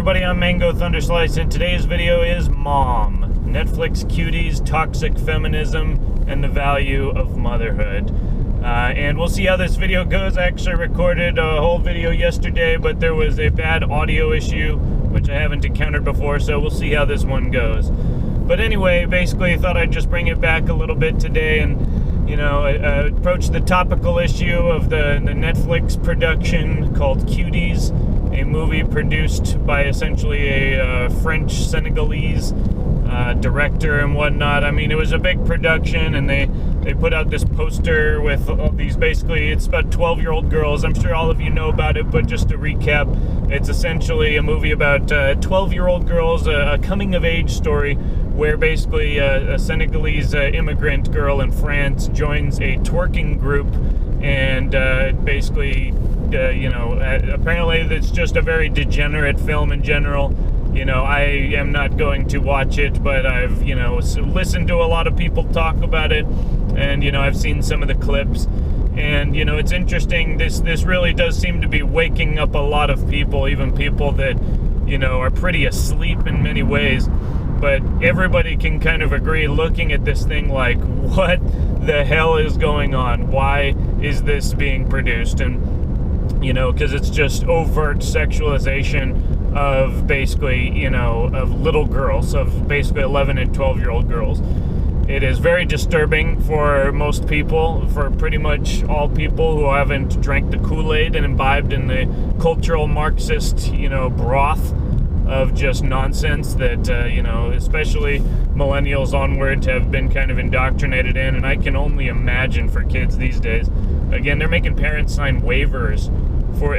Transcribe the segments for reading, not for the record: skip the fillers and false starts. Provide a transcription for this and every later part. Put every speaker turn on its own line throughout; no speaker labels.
everybody, I'm Mango Thunderslice, and today's video is Mom, Netflix Cuties, Toxic Feminism, and the Value of Motherhood. And we'll see how this video goes. I actually recorded a whole video yesterday, but there was a bad audio issue, which I haven't encountered before, so we'll see how this one goes. But anyway, basically I thought I'd just bring it back a little bit today and, approach the topical issue of the Netflix production called Cuties, a movie produced by essentially a French-Senegalese director and whatnot. I mean, it was a big production, and they put out this poster with all these, basically, it's about 12-year-old girls. I'm sure all of you know about it, but just to recap, it's essentially a movie about 12-year-old girls, a coming-of-age story, where basically a Senegalese immigrant girl in France joins a twerking group, and apparently it's just a very degenerate film in general. I am not going to watch it, but I've, listened to a lot of people talk about it, and, I've seen some of the clips, and, it's interesting. This really does seem to be waking up a lot of people, even people that, are pretty asleep in many ways. But everybody can kind of agree, looking at this thing, like, what the hell is going on? Why is this being produced? And, because it's just overt sexualization of basically, of little girls, of basically 11 and 12-year-old girls. It is very disturbing for most people, for pretty much all people who haven't drank the Kool-Aid and imbibed in the cultural Marxist, broth of just nonsense that, especially millennials onward have been kind of indoctrinated in. And I can only imagine for kids these days. Again, they're making parents sign waivers for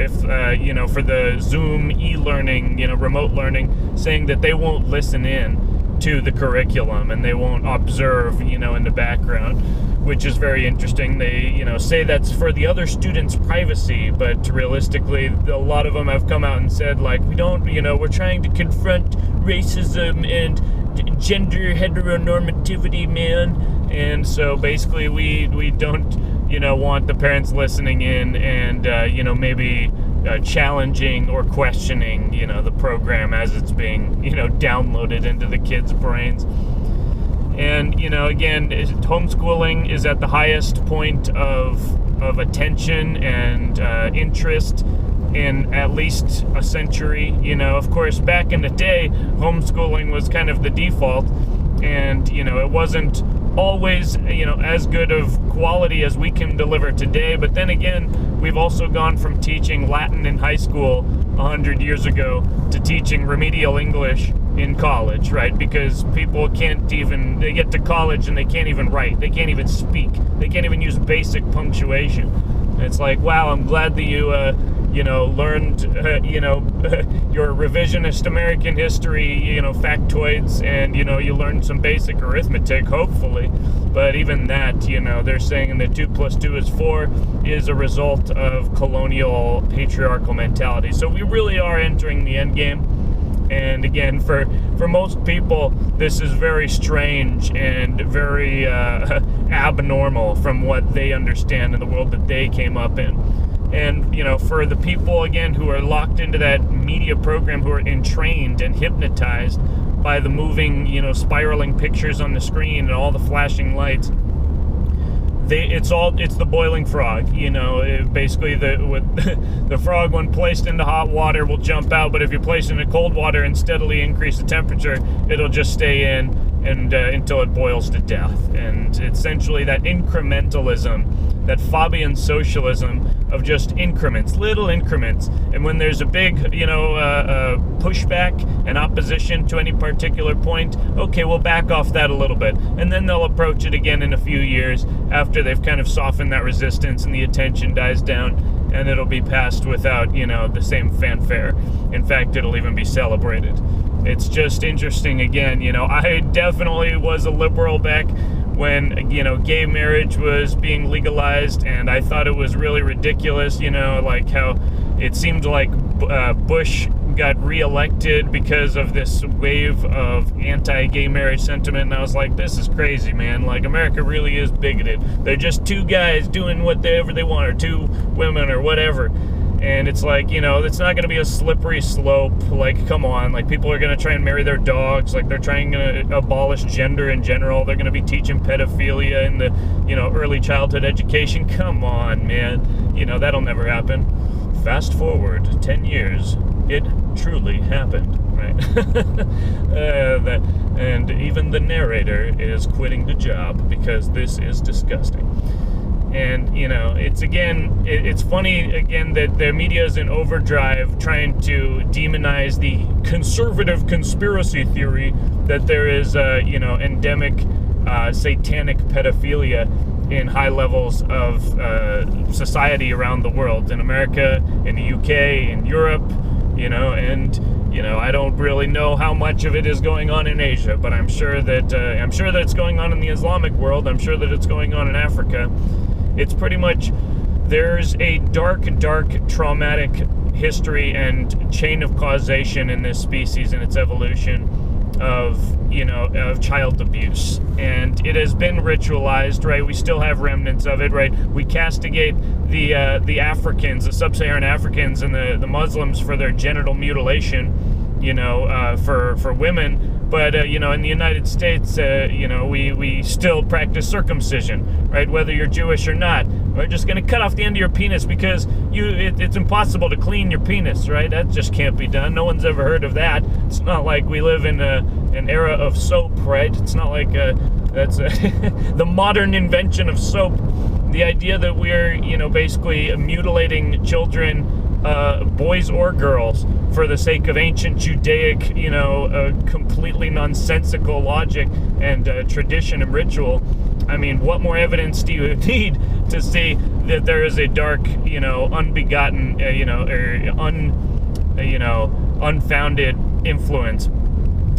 for the Zoom e-learning, remote learning, saying that they won't listen in to the curriculum and they won't observe, in the background, which is very interesting. They, say that's for the other students' privacy, but realistically, a lot of them have come out and said, like, we don't, we're trying to confront racism and gender heteronormativity, man. And so basically we don't, want the parents listening in and, maybe challenging or questioning, the program as it's being, downloaded into the kids' brains. And, again, homeschooling is at the highest point of attention and interest in at least a century. Of course, back in the day, homeschooling was kind of the default, and, it wasn't always, as good of quality as we can deliver today. But then again, we've also gone from teaching Latin in high school 100 years ago to teaching remedial English in college, right? Because people they get to college and they can't even write, they can't even speak, they can't even use basic punctuation. And it's like, wow, I'm glad that you learned, your revisionist American history, factoids, and, you learned some basic arithmetic, hopefully. But even that, they're saying that 2 + 2 is 4 is a result of colonial patriarchal mentality. So we really are entering the end game. And again, for most people, this is very strange and very abnormal from what they understand in the world that they came up in. And, for the people, again, who are locked into that media program, who are entrained and hypnotized by the moving, spiraling pictures on the screen and all the flashing lights, it's the boiling frog. Basically the frog, when placed into hot water, will jump out, but if you place it in cold water and steadily increase the temperature, it'll just stay in and until it boils to death. And essentially that incrementalism, that Fabian socialism of just increments, little increments. And when there's a big, pushback and opposition to any particular point, okay, we'll back off that a little bit. And then they'll approach it again in a few years after they've kind of softened that resistance and the attention dies down, and it'll be passed without, the same fanfare. In fact, it'll even be celebrated. It's just interesting. Again, I definitely was a liberal back when, gay marriage was being legalized, and I thought it was really ridiculous, like how it seemed like Bush got reelected because of this wave of anti-gay marriage sentiment, and I was like, this is crazy, man. Like, America really is bigoted. They're just two guys doing whatever they want, or two women, or whatever. And it's like, it's not going to be a slippery slope. Like, come on, like, people are going to try and marry their dogs. Like, they're trying to abolish gender in general. They're going to be teaching pedophilia in the, early childhood education. Come on, man. That'll never happen. Fast forward 10 years. It truly happened, right? And even the narrator is quitting the job because this is disgusting. And, it's funny, again, that the media is in overdrive trying to demonize the conservative conspiracy theory that there is, endemic satanic pedophilia in high levels of society around the world, in America, in the UK, in Europe, I don't really know how much of it is going on in Asia, but I'm sure that it's going on in the Islamic world. I'm sure that it's going on in Africa. It's pretty much, there's a dark, traumatic history and chain of causation in this species and its evolution of child abuse. And it has been ritualized, right? We still have remnants of it, right? We castigate the Africans, the sub-Saharan Africans and the Muslims for their genital mutilation, for women. But, in the United States, we still practice circumcision, right? Whether you're Jewish or not. We're just going to cut off the end of your penis because it's impossible to clean your penis, right? That just can't be done. No one's ever heard of that. It's not like we live in an era of soap, right? It's not like that's the modern invention of soap. The idea that we're, basically mutilating children, boys or girls, for the sake of ancient Judaic, completely nonsensical logic and tradition and ritual. I mean, what more evidence do you need to see that there is a dark, unbegotten, unfounded influence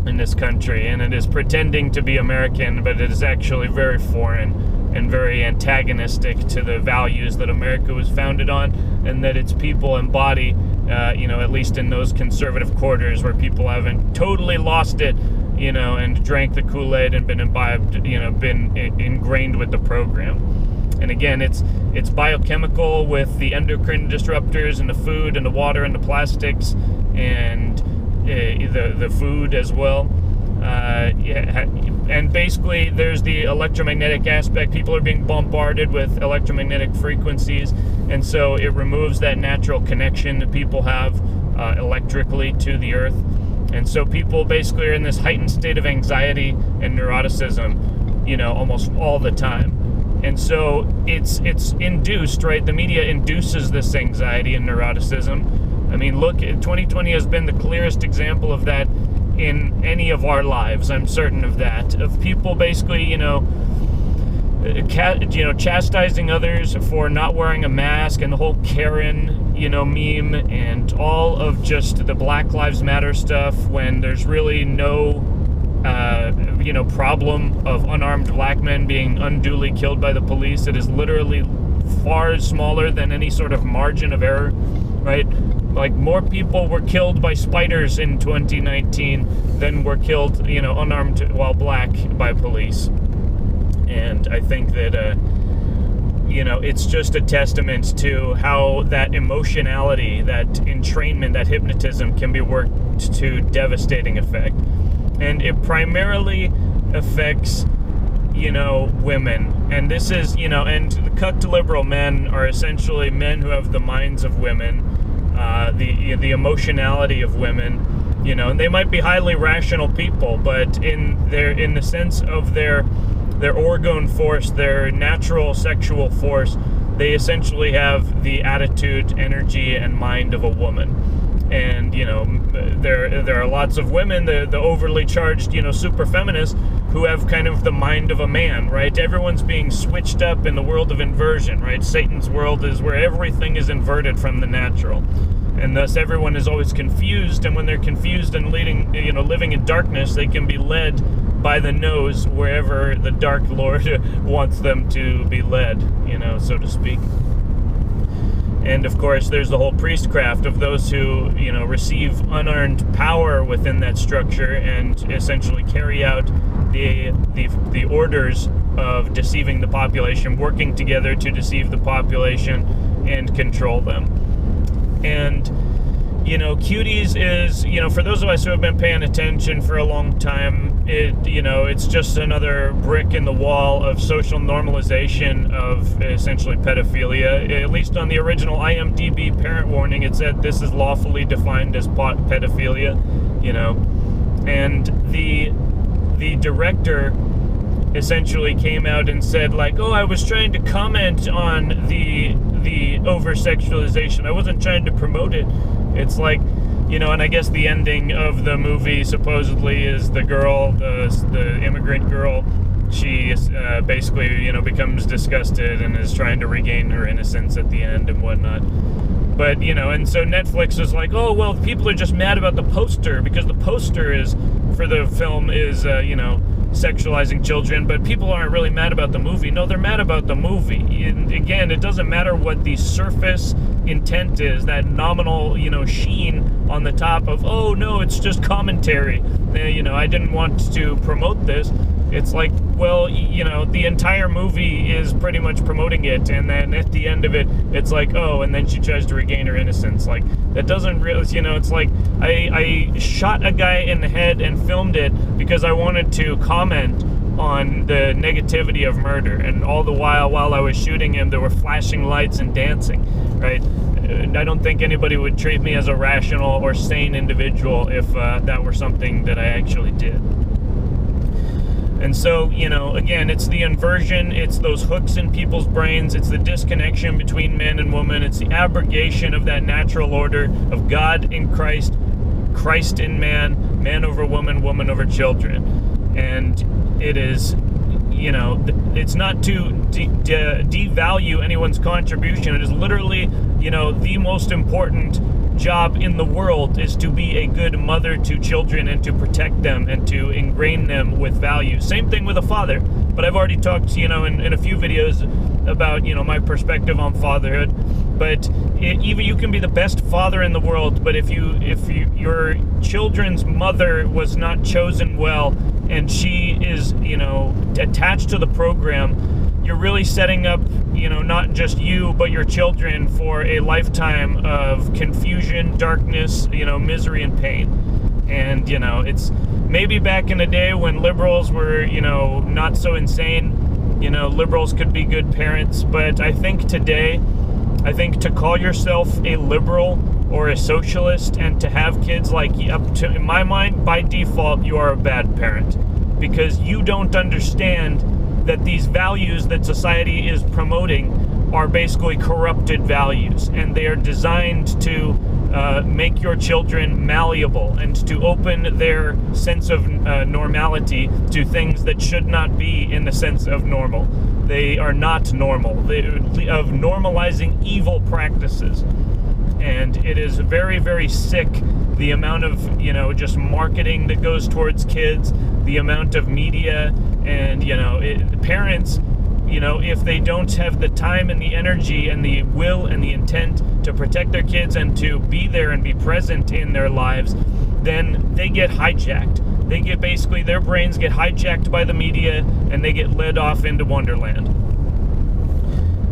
in this country, and it is pretending to be American, but it is actually very foreign and very antagonistic to the values that America was founded on, and that its people embody, at least in those conservative quarters where people haven't totally lost it, and drank the Kool-Aid and been imbibed, been ingrained with the program. And again, it's biochemical with the endocrine disruptors and the food and the water and the plastics and the food as well. And basically there's the electromagnetic aspect. People are being bombarded with electromagnetic frequencies, and so it removes that natural connection that people have electrically to the earth. And so people basically are in this heightened state of anxiety and neuroticism, almost all the time. And so it's induced, right? The media induces this anxiety and neuroticism. I mean, look, 2020 has been the clearest example of that in any of our lives. I'm certain of that. Of people basically, chastising others for not wearing a mask, and the whole Karen, meme, and all of just the Black Lives Matter stuff, when there's really no, problem of unarmed black men being unduly killed by the police. It is literally far smaller than any sort of margin of error, right? Like, more people were killed by spiders in 2019 than were killed, unarmed while black by police. And I think that, it's just a testament to how that emotionality, that entrainment, that hypnotism can be worked to devastating effect. And it primarily affects, women. And this is, and the cucked liberal men are essentially men who have the minds of women, the emotionality of women, and they might be highly rational people, but in the sense of their orgone force, their natural sexual force, they essentially have the attitude, energy, and mind of a woman. And there are lots of women, the overly charged, super feminists, who have kind of the mind of a man, right? Everyone's being switched up in the world of inversion, right? Satan's world is where everything is inverted from the natural. And thus everyone is always confused, and when they're confused and living in darkness, they can be led by the nose wherever the Dark Lord wants them to be led, so to speak. And of course, there's the whole priestcraft of those who, receive unearned power within that structure and essentially carry out the orders of deceiving the population, working together to deceive the population and control them. And, Cuties is, for those of us who have been paying attention for a long time, it's just another brick in the wall of social normalization of essentially pedophilia. At least on the original IMDb parent warning, it said this is lawfully defined as pedophilia, and the director essentially came out and said, like, I was trying to comment on the over-sexualization. I wasn't trying to promote it. It's like, and I guess the ending of the movie supposedly is the girl, the immigrant girl, she basically, becomes disgusted and is trying to regain her innocence at the end and whatnot. But, and so Netflix was like, well, people are just mad about the poster because the poster for the film is, sexualizing children, but people aren't really mad about the movie. No, they're mad about the movie. And again, it doesn't matter what the surface intent is, that nominal, sheen on the top of, no, it's just commentary. I didn't want to promote this. It's like, well, the entire movie is pretty much promoting it, and then at the end of it, it's like, and then she tries to regain her innocence. Like, that doesn't really, it's like, I shot a guy in the head and filmed it because I wanted to comment on the negativity of murder, and all the while I was shooting him, there were flashing lights and dancing, right? I don't think anybody would treat me as a rational or sane individual if that were something that I actually did. And so, again, it's the inversion, it's those hooks in people's brains, it's the disconnection between man and woman, it's the abrogation of that natural order of God in Christ, Christ in man, man over woman, woman over children. And it is, it's not to devalue anyone's contribution. It is literally, the most important job in the world is to be a good mother to children and to protect them and to ingrain them with values. Same thing with a father, but I've already talked, in a few videos about, my perspective on fatherhood. But even you can be the best father in the world, but if your children's mother was not chosen well and she is, attached to the program, you're really setting up, not just you, but your children for a lifetime of confusion, darkness, misery and pain. And, it's maybe back in the day when liberals were, not so insane, liberals could be good parents. But I think today, to call yourself a liberal or a socialist and to have kids, like, up to, in my mind, by default, you are a bad parent. Because you don't understand that these values that society is promoting are basically corrupted values, and they are designed to make your children malleable and to open their sense of normality to things that should not be in the sense of normal. They are not normal. Of normalizing evil practices. And it is very, very sick, the amount of, just marketing that goes towards kids, the amount of media, and, parents, if they don't have the time and the energy and the will and the intent to protect their kids and to be there and be present in their lives, then they get hijacked. They get basically, their brains get hijacked by the media and they get led off into Wonderland.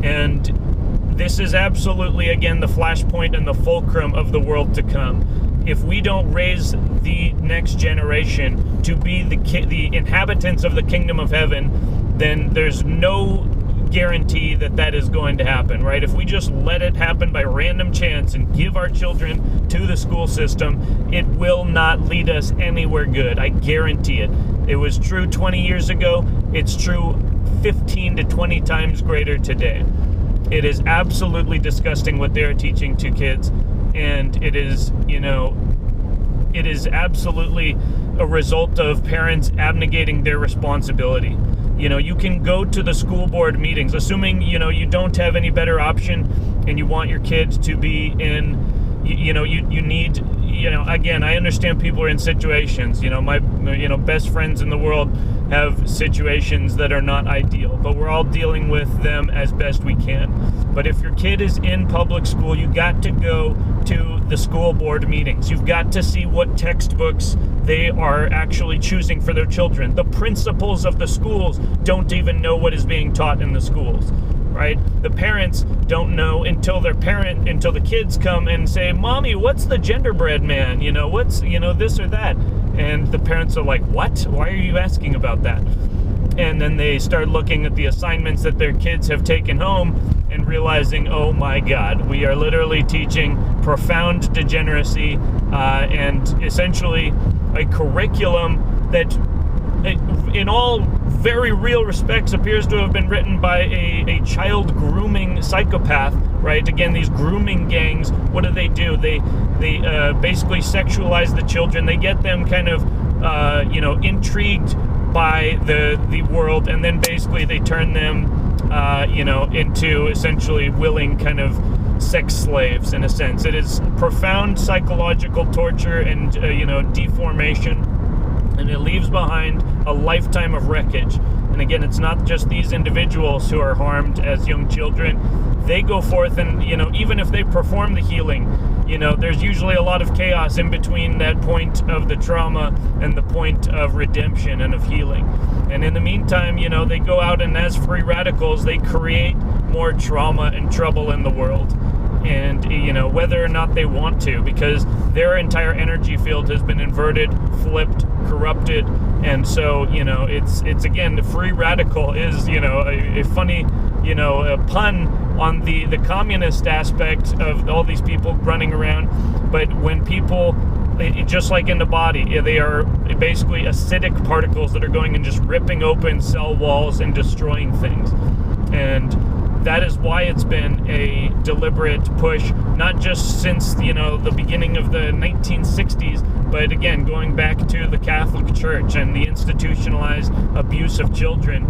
And this is absolutely, again, the flashpoint and the fulcrum of the world to come. If we don't raise the next generation to be the inhabitants of the kingdom of heaven, then there's no guarantee that is going to happen, right? If we just let it happen by random chance and give our children to the school system, it will not lead us anywhere good. I guarantee it. It was true 20 years ago. It's true 15 to 20 times greater today. It is absolutely disgusting what they're teaching to kids, and it is, it is absolutely a result of parents abnegating their responsibility. You can go to the school board meetings, assuming, you don't have any better option and you want your kids to be in, you need, again, I understand people are in situations, my, best friends in the world have situations that are not ideal, but we're all dealing with them as best we can. But if your kid is in public school, you got to go to the school board meetings. You've got to see what textbooks they are actually choosing for their children. The principals of the schools don't even know what is being taught in the schools. right? The parents don't know until the kids come and say, "Mommy, what's the genderbread man? What's, this or that?" And the parents are like, "What? Why are you asking about that?" And then they start looking at the assignments that their kids have taken home and realizing, oh my God, we are literally teaching profound degeneracy and essentially a curriculum that in all very real respects appears to have been written by a child grooming psychopath, right? Again, these grooming gangs, what do? They basically sexualize the children. They get them kind of, intrigued by the world, and then basically they turn them, into essentially willing kind of sex slaves in a sense. It is profound psychological torture and, deformation, and it leaves behind a lifetime of wreckage. And again, it's not just these individuals who are harmed as young children. They go forth and, even if they perform the healing, there's usually a lot of chaos in between that point of the trauma and the point of redemption and of healing. And in the meantime, they go out and as free radicals, they create more trauma and trouble in the world. And, whether or not they want to, because their entire energy field has been inverted, flipped, corrupted. And so, it's again, the free radical is, a funny, a pun on the communist aspect of all these people running around. But when people, just like in the body, they are basically acidic particles that are going and just ripping open cell walls and destroying things. And that is why it's been a deliberate push, not just since, the beginning of the 1960s, but again, going back to the Catholic Church and the institutionalized abuse of children.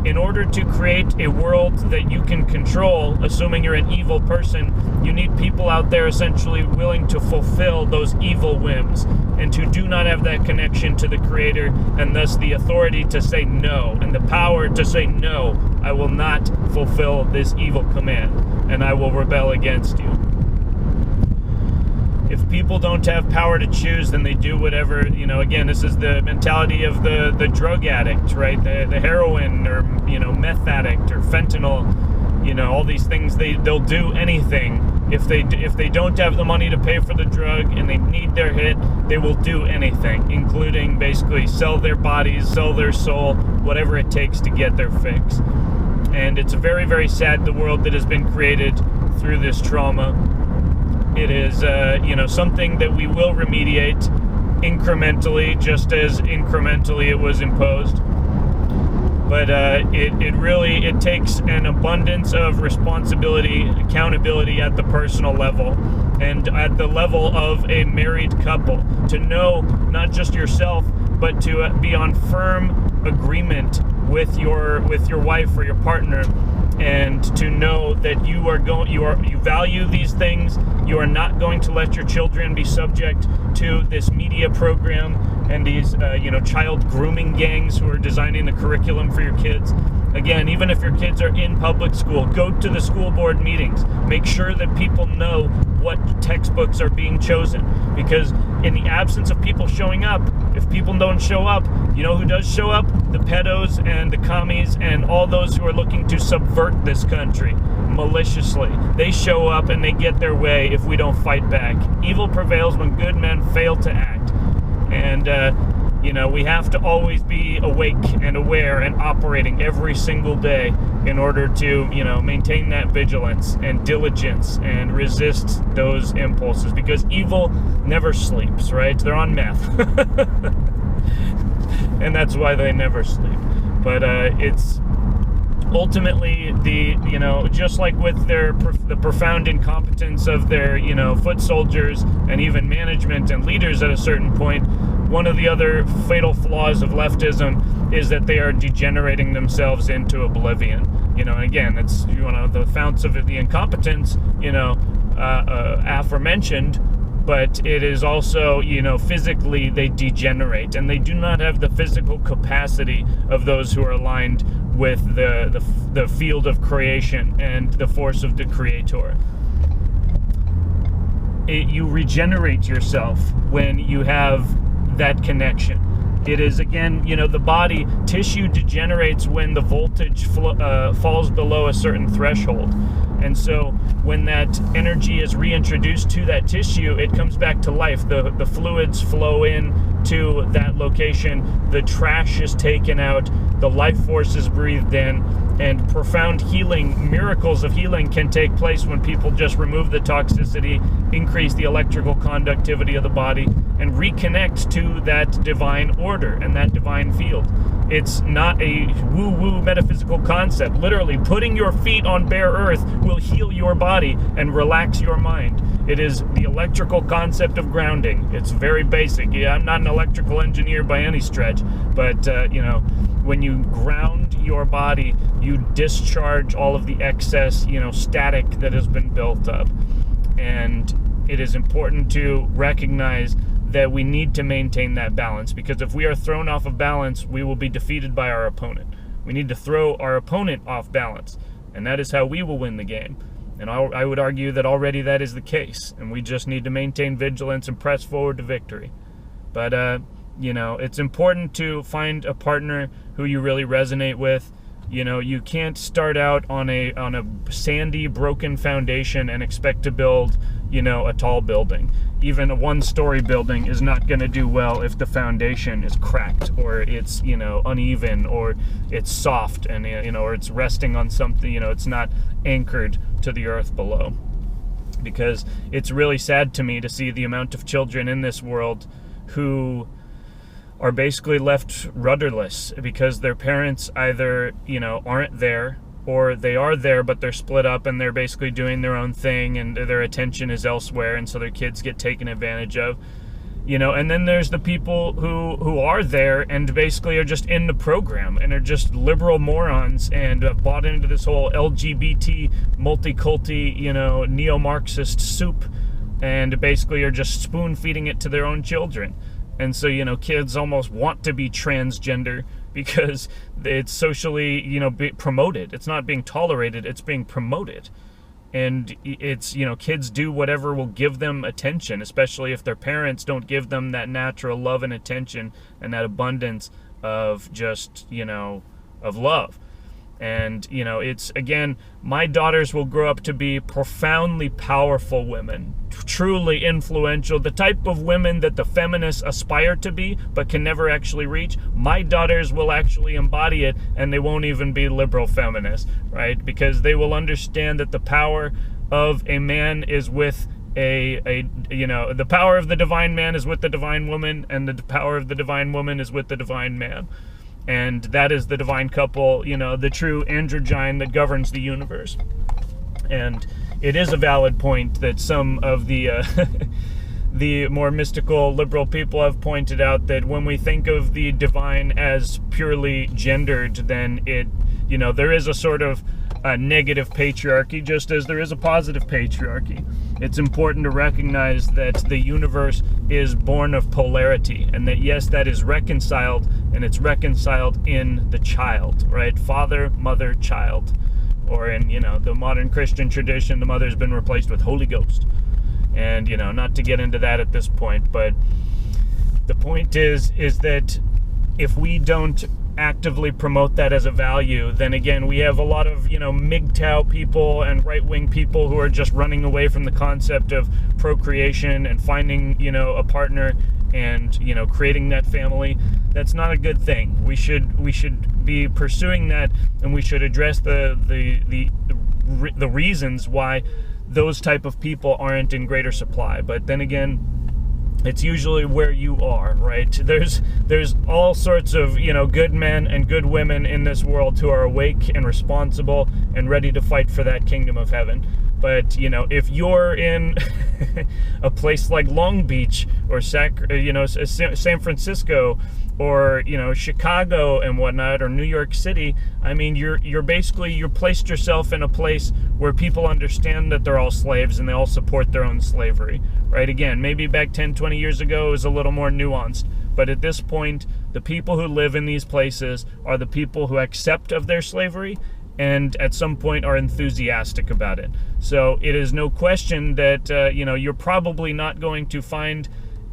In order to create a world that you can control, assuming you're an evil person, you need people out there essentially willing to fulfill those evil whims and who do not have that connection to the Creator, and thus the authority to say no and the power to say no, I will not fulfill this evil command and I will rebel against you. If people don't have power to choose, then they do whatever, again, this is the mentality of the drug addict, right? The heroin or, meth addict or fentanyl, all these things, they'll do anything. If they don't have the money to pay for the drug and they need their hit, they will do anything, including basically sell their bodies, sell their soul, whatever it takes to get their fix. And it's very, very sad, the world that has been created through this trauma. It is, something that we will remediate incrementally, just as incrementally it was imposed. But it takes an abundance of responsibility, accountability at the personal level, and at the level of a married couple, to know not just yourself, but to be on firm agreement with your wife or your partner, and to know that you value these things. You are not going to let your children be subject to this media program and these child grooming gangs who are designing the curriculum for your kids. Again, even if your kids are in public school, go to the school board meetings. Make sure that people know what textbooks are being chosen, because in the absence of people showing up, if people don't show up, who does show up? The pedos and the commies and all those who are looking to subvert this country maliciously. They show up and they get their way if we don't fight back. Evil prevails when good men fail to act. And, we have to always be awake and aware and operating every single day in order to, maintain that vigilance and diligence and resist those impulses, because evil never sleeps, right? They're on meth. And that's why they never sleep. But it's ultimately just like with the profound incompetence of their, foot soldiers and even management and leaders at a certain point, one of the other fatal flaws of leftism is that they are degenerating themselves into oblivion. Again, it's the founts of the incompetence, aforementioned, but it is also, physically they degenerate, and they do not have the physical capacity of those who are aligned with the field of creation and the force of the Creator. You regenerate yourself when you have that connection. It is, again, the body tissue degenerates when the voltage falls below a certain threshold. And so when that energy is reintroduced to that tissue, it comes back to life. The fluids flow in to that location. The trash is taken out. The life force is breathed in. And profound healing, miracles of healing can take place when people just remove the toxicity, increase the electrical conductivity of the body, and reconnect to that divine order and that divine field. It's not a woo-woo metaphysical concept. Literally, putting your feet on bare earth will heal your body and relax your mind. It is the electrical concept of grounding. It's very basic. Yeah, I'm not an electrical engineer by any stretch, but when you ground your body, you discharge all of the excess, static that has been built up. And it is important to recognize that we need to maintain that balance, because if we are thrown off of balance, we will be defeated by our opponent. We need to throw our opponent off balance, and that is how we will win the game. And I would argue that already that is the case, and we just need to maintain vigilance and press forward to victory. But it's important to find a partner who you really resonate with. You can't start out on a sandy, broken foundation and expect to build, a tall building. Even a one-story building is not going to do well if the foundation is cracked, or it's, uneven, or it's soft, and, or it's resting on something, it's not anchored to the earth below. Because it's really sad to me to see the amount of children in this world who are basically left rudderless because their parents either, aren't there, or they are there but they're split up and they're basically doing their own thing and their attention is elsewhere, and so their kids get taken advantage of. And then there's the people who are there and basically are just in the program and are just liberal morons and have bought into this whole LGBT, multi-culty, neo-Marxist soup, and basically are just spoon-feeding it to their own children. And so, kids almost want to be transgender because it's socially, promoted. It's not being tolerated, it's being promoted. And it's, kids do whatever will give them attention, especially if their parents don't give them that natural love and attention and that abundance of just, of love. And, it's, again, my daughters will grow up to be profoundly powerful women, truly influential, the type of women that the feminists aspire to be but can never actually reach. My daughters will actually embody it, and they won't even be liberal feminists, right? Because they will understand that the power of a man is with the power of the divine man is with the divine woman, and the power of the divine woman is with the divine man. And that is the divine couple, the true androgyne that governs the universe. And it is a valid point that some of the the more mystical liberal people have pointed out that when we think of the divine as purely gendered, then there is a sort of negative patriarchy, just as there is a positive patriarchy. It's important to recognize that the universe is born of polarity, and that yes, that is reconciled, and it's reconciled in the child, right? Father, mother, child. Or in, the modern Christian tradition, the mother's been replaced with Holy Ghost. And, not to get into that at this point, but the point is that if we don't actively promote that as a value, then again, we have a lot of, MGTOW people and right-wing people who are just running away from the concept of procreation and finding, a partner and, creating that family. That's not a good thing. We should be pursuing that, and we should address the reasons why those type of people aren't in greater supply. But then again, it's usually where you are, right? There's all sorts of, good men and good women in this world who are awake and responsible and ready to fight for that kingdom of heaven. But, if you're in a place like Long Beach or San Francisco or, Chicago and whatnot, or New York City, I mean, you're placed yourself in a place where people understand that they're all slaves and they all support their own slavery, right? Again, maybe back 10, 20 years ago it was a little more nuanced, but at this point, the people who live in these places are the people who accept of their slavery and at some point are enthusiastic about it. So it is no question that, you're probably not going to find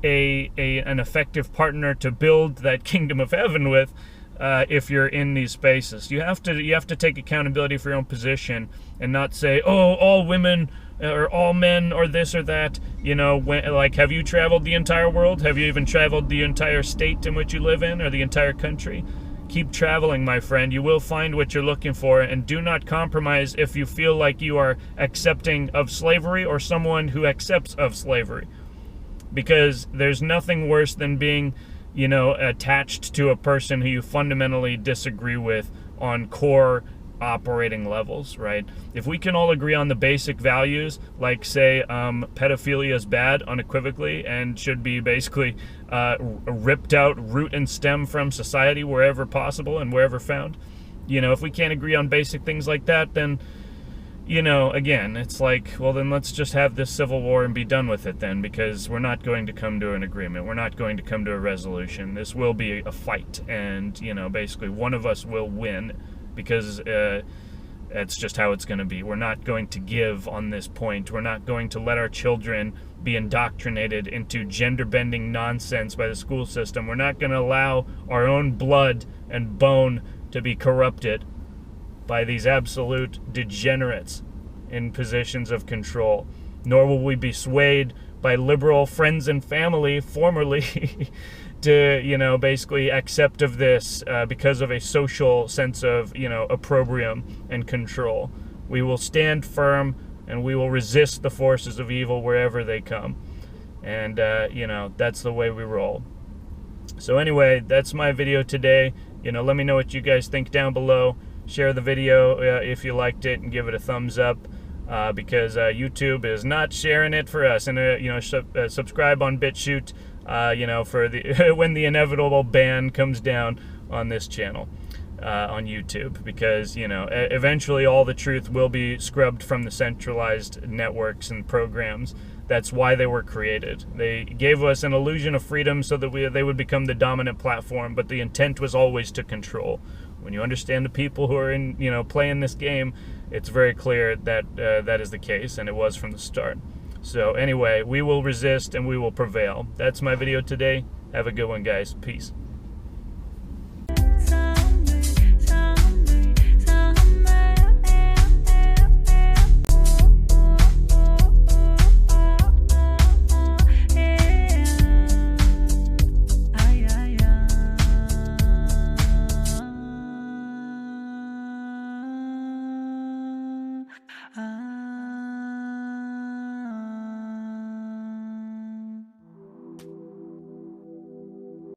an effective partner to build that kingdom of heaven with. If you're in these spaces, you have to take accountability for your own position and not say, oh, all women or all men or this or that. Have you traveled the entire world? Have you even traveled the entire state in which you live in, or the entire country? Keep traveling, my friend. You will find what you're looking for, and do not compromise if you feel like you are accepting of slavery or someone who accepts of slavery, because there's nothing worse than being attached to a person who you fundamentally disagree with on core operating levels, right? If we can all agree on the basic values, like say pedophilia is bad unequivocally and should be basically ripped out root and stem from society wherever possible and wherever found, if we can't agree on basic things like that, then again, it's like, well, then let's just have this civil war and be done with it then, because we're not going to come to an agreement. We're not going to come to a resolution. This will be a fight, and, basically one of us will win, because that's just how it's going to be. We're not going to give on this point. We're not going to let our children be indoctrinated into gender-bending nonsense by the school system. We're not going to allow our own blood and bone to be corrupted by these absolute degenerates in positions of control. Nor will we be swayed by liberal friends and family formerly to, basically accept of this because of a social sense of, opprobrium and control. We will stand firm, and we will resist the forces of evil wherever they come. And, that's the way we roll. So anyway, that's my video today. Let me know what you guys think down below. Share the video if you liked it, and give it a thumbs up, because YouTube is not sharing it for us. And subscribe on BitChute, for the when the inevitable ban comes down on this channel on YouTube, because eventually all the truth will be scrubbed from the centralized networks and programs. That's why they were created. They gave us an illusion of freedom so that they would become the dominant platform, but the intent was always to control. When you understand the people who are in, playing this game, it's very clear that that is the case, and it was from the start. So anyway, we will resist and we will prevail. That's my video today. Have a good one, guys. Peace.